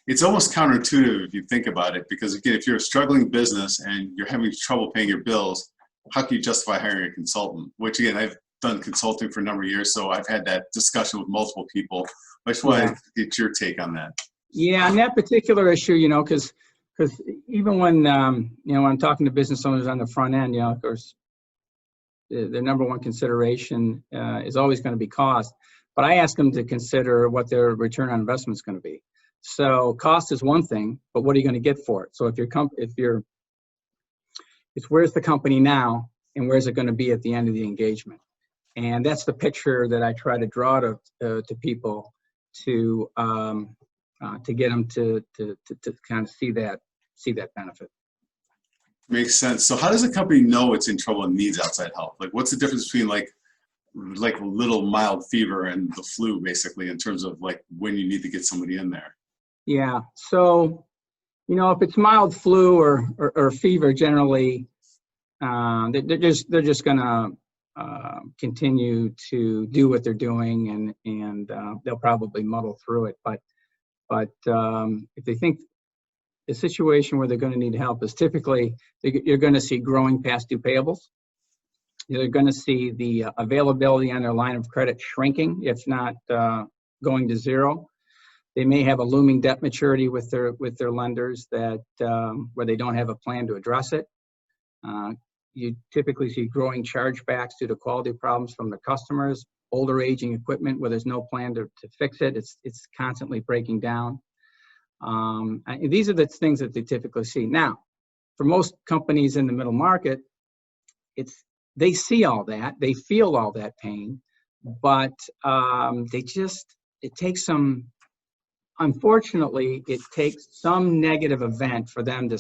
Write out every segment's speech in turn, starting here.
it's almost counterintuitive if you think about it, because again, if you're a struggling business and you're having trouble paying your bills, how can you justify hiring a consultant? Which again, I've done consulting for a number of years, so I've had that discussion with multiple people. I just want to get your take on that. Yeah, on that particular issue, because even when when I'm talking to business owners on the front end, of course, the number one consideration is always going to be cost. But I ask them to consider what their return on investment is going to be. So cost is one thing, but what are you going to get for it? So it's where's the company now and where's it going to be at the end of the engagement? And that's the picture that I try to draw to people to get them to kind of see that benefit. Makes sense. So how does a company know it's in trouble and needs outside help? Like, what's the difference between like a little mild fever and the flu, basically, in terms of like when you need to get somebody in there? Yeah. So, if it's mild flu or fever, generally, they're just gonna continue to do what they're doing, and they'll probably muddle through it. But if they think the situation where they're going to need help is typically you're going to see growing past due payables. You're going to see the availability on their line of credit shrinking, if not going to zero. They may have a looming debt maturity with their lenders that where they don't have a plan to address it. You typically see growing chargebacks due to quality problems from the customers, older aging equipment where there's no plan to fix it. It's constantly breaking down. These are the things that they typically see. Now, for most companies in the middle market, they see all that, they feel all that pain, but unfortunately, it takes some negative event for them to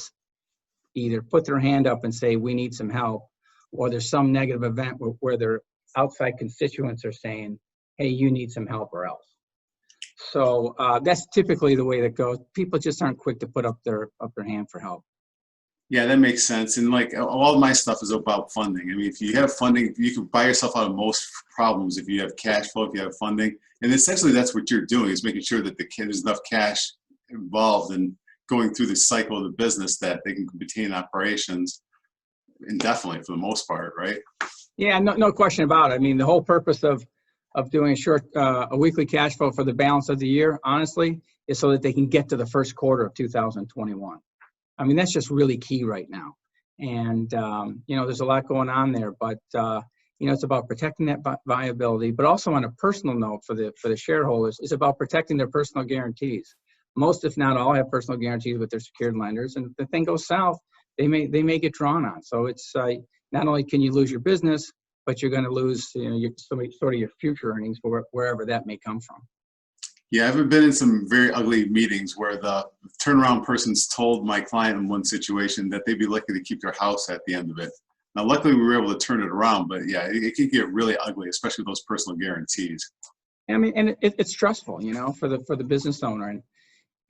either put their hand up and say, we need some help, or there's some negative event where their outside constituents are saying, hey, you need some help or else. So that's typically the way that goes. People just aren't quick to put up their hand for help. Yeah, that makes sense. And like all of my stuff is about funding. I mean, if you have funding, you can buy yourself out of most problems if you have cash flow, if you have funding. And essentially that's what you're doing, is making sure that there's enough cash involved in going through the cycle of the business that they can maintain operations indefinitely for the most part, right? Yeah, no question about it. I mean, the whole purpose of doing a weekly cash flow for the balance of the year, honestly, is so that they can get to the first quarter of 2021. I mean, that's just really key right now. And, there's a lot going on there, but, it's about protecting that viability, but also on a personal note for the shareholders, it's about protecting their personal guarantees. Most, if not all, have personal guarantees with their secured lenders. And if the thing goes south, they may get drawn on. So it's not only can you lose your business, but you're going to lose sort of your future earnings for wherever that may come from. Yeah, I've been in some very ugly meetings where the turnaround person's told my client in one situation that they'd be lucky to keep their house at the end of it. Now, luckily, we were able to turn it around, but yeah, it can get really ugly, especially with those personal guarantees. I mean, and it's stressful, for the business owner,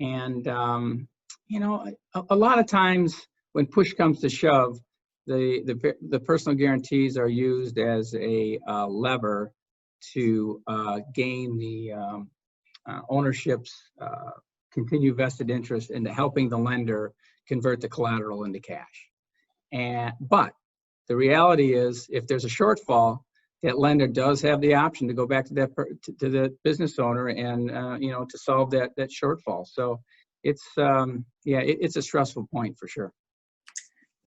and a lot of times when push comes to shove, the personal guarantees are used as a lever to gain the ownership's continued vested interest into helping the lender convert the collateral into cash. But the reality is, if there's a shortfall, that lender does have the option to go back to the business owner and to solve that shortfall. So it's a stressful point for sure.